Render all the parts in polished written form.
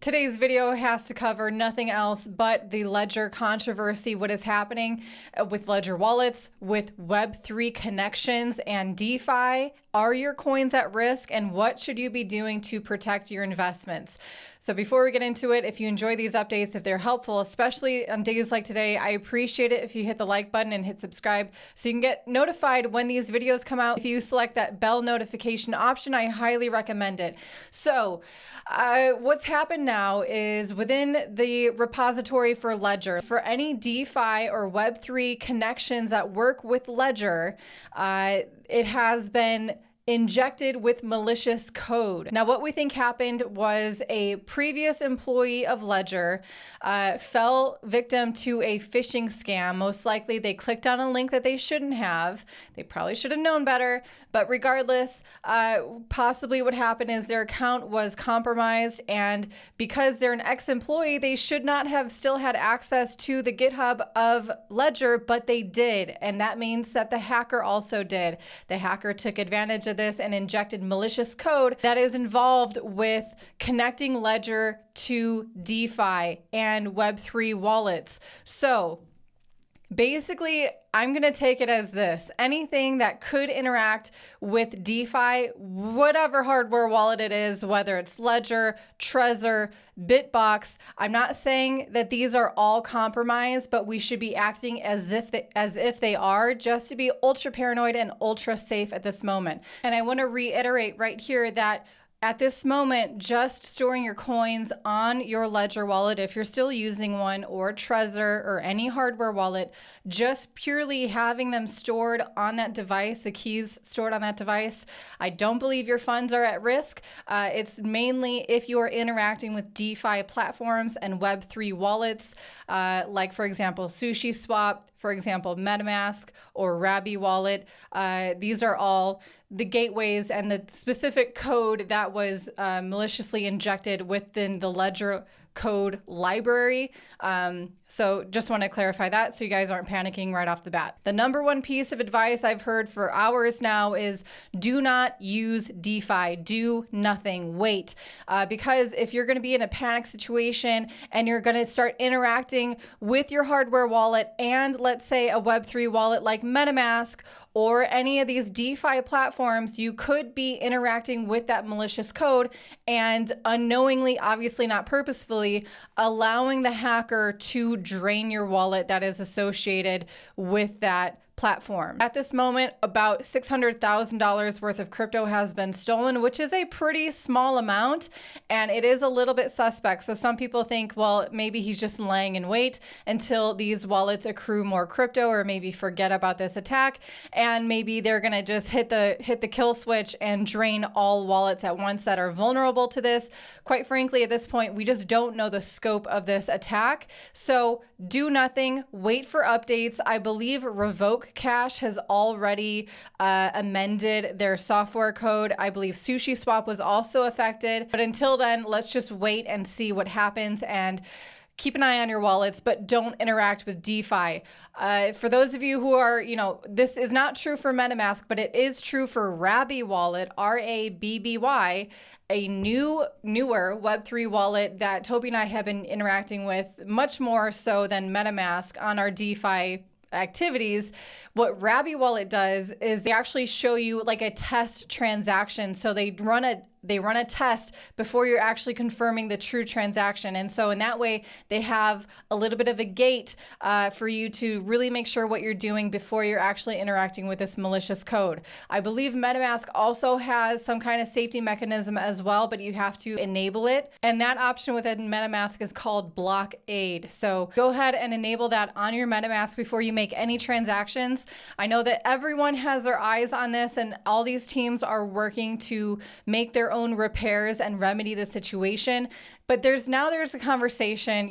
Today's video has to cover nothing else but the Ledger controversy, what is happening with Ledger wallets, with Web3 connections and DeFi. Are your coins at risk, and what should you be doing to protect your investments? So before we get into it, if you enjoy these updates, if they're helpful, especially on days like today, I appreciate it if you hit the like button and hit subscribe so you can get notified when these videos come out. If you select that bell notification option, I highly recommend it. So what's happened now is within the repository for Ledger, for any DeFi or Web3 connections that work with Ledger, it has been injected with malicious code. Now, what we think happened was a previous employee of Ledger fell victim to a phishing scam. Most likely, they clicked on a link that they shouldn't have. They probably should have known better. But regardless, possibly what happened is their account was compromised. And because they're an ex-employee, they should not have still had access to the GitHub of Ledger, but they did. And that means that the hacker also did. The hacker took advantage of this and injected malicious code that is involved with connecting Ledger to DeFi and Web3 wallets. So basically, I'm going to take it as this. Anything that could interact with DeFi, whatever hardware wallet it is, whether it's Ledger, Trezor, Bitbox, I'm not saying that these are all compromised, but we should be acting as if they are, just to be ultra paranoid and ultra safe at this moment. And I want to reiterate right here that at this moment, just storing your coins on your Ledger wallet, if you're still using one, or Trezor or any hardware wallet, just purely having them stored on that device, the keys stored on that device, I don't believe your funds are at risk. It's mainly if you are interacting with DeFi platforms and Web3 wallets, like for example, SushiSwap, for example, MetaMask or Rabby Wallet. These are all the gateways and the specific code that was maliciously injected within the Ledger code library. So just want to clarify that so you guys aren't panicking right off the bat. The number one piece of advice I've heard for hours now is do not use DeFi. Do nothing. Wait. Because if you're going to be in a panic situation and you're going to start interacting with your hardware wallet and let's say a Web3 wallet like MetaMask or any of these DeFi platforms, you could be interacting with that malicious code and unknowingly, obviously not purposefully, allowing the hacker to drain your wallet that is associated with that platform. At this moment, about $600,000 worth of crypto has been stolen, which is a pretty small amount, and it is a little bit suspect. So some people think, well, maybe he's just laying in wait until these wallets accrue more crypto, or maybe forget about this attack, and maybe they're gonna just hit the kill switch and drain all wallets at once that are vulnerable to this. Quite frankly, at this point, we just don't know the scope of this attack. So do nothing, wait for updates. I believe Revoke Cash has already amended their software code. I believe SushiSwap was also affected. But until then, let's just wait and see what happens and keep an eye on your wallets, but don't interact with DeFi. For those of you who are, this is not true for MetaMask, but it is true for Rabby Wallet, R-A-B-B-Y, a newer Web3 wallet that Toby and I have been interacting with much more so than MetaMask on our DeFi activities. What Rabby Wallet does is they actually show you like a test transaction. So they run a test before you're actually confirming the true transaction. And so in that way, they have a little bit of a gate for you to really make sure what you're doing before you're actually interacting with this malicious code. I believe MetaMask also has some kind of safety mechanism as well, but you have to enable it. And that option within MetaMask is called blockade. So go ahead and enable that on your MetaMask before you make any transactions. I know that everyone has their eyes on this and all these teams are working to make their own repairs and remedy the situation. But there's a conversation,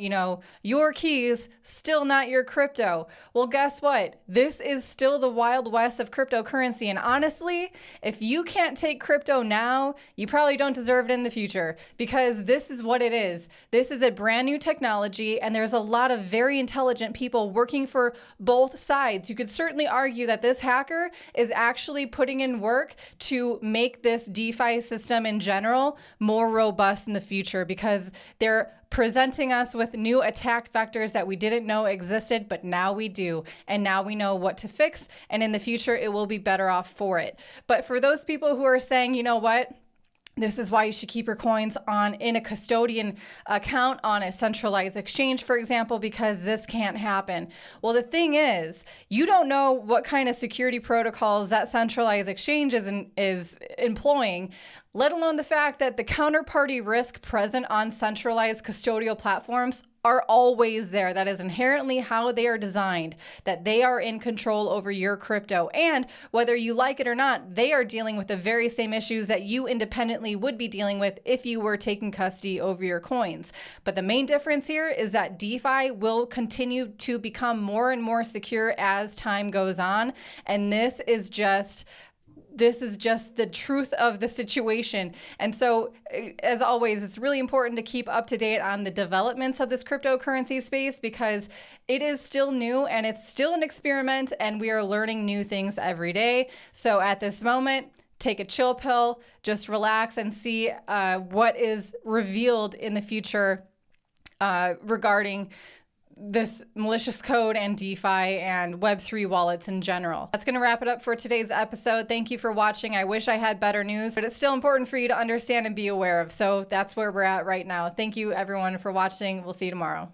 your keys, still not your crypto. Well, guess what? This is still the Wild West of cryptocurrency. And honestly, if you can't take crypto now, you probably don't deserve it in the future, because this is what it is. This is a brand new technology, and there's a lot of very intelligent people working for both sides. You could certainly argue that this hacker is actually putting in work to make this DeFi system in general more robust in the future, because because they're presenting us with new attack vectors that we didn't know existed, but now we do. And now we know what to fix. And in the future, it will be better off for it. But for those people who are saying, you know what? This is why you should keep your coins in a custodian account on a centralized exchange, for example, because this can't happen. Well, the thing is, you don't know what kind of security protocols that centralized exchange is employing, let alone the fact that the counterparty risk present on centralized custodial platforms are always there. That is inherently how they are designed, that they are in control over your crypto. And whether you like it or not, they are dealing with the very same issues that you independently would be dealing with if you were taking custody over your coins. But the main difference here is that DeFi will continue to become more and more secure as time goes on. And this is just the truth of the situation. And so, as always, it's really important to keep up to date on the developments of this cryptocurrency space because it is still new and it's still an experiment and we are learning new things every day. So at this moment, take a chill pill, just relax and see what is revealed in the future regarding this malicious code and DeFi and Web3 wallets in general. That's going to wrap it up for today's episode. Thank you for watching. I wish I had better news, but it's still important for you to understand and be aware of. So that's where we're at right now. Thank you everyone for watching. We'll see you tomorrow.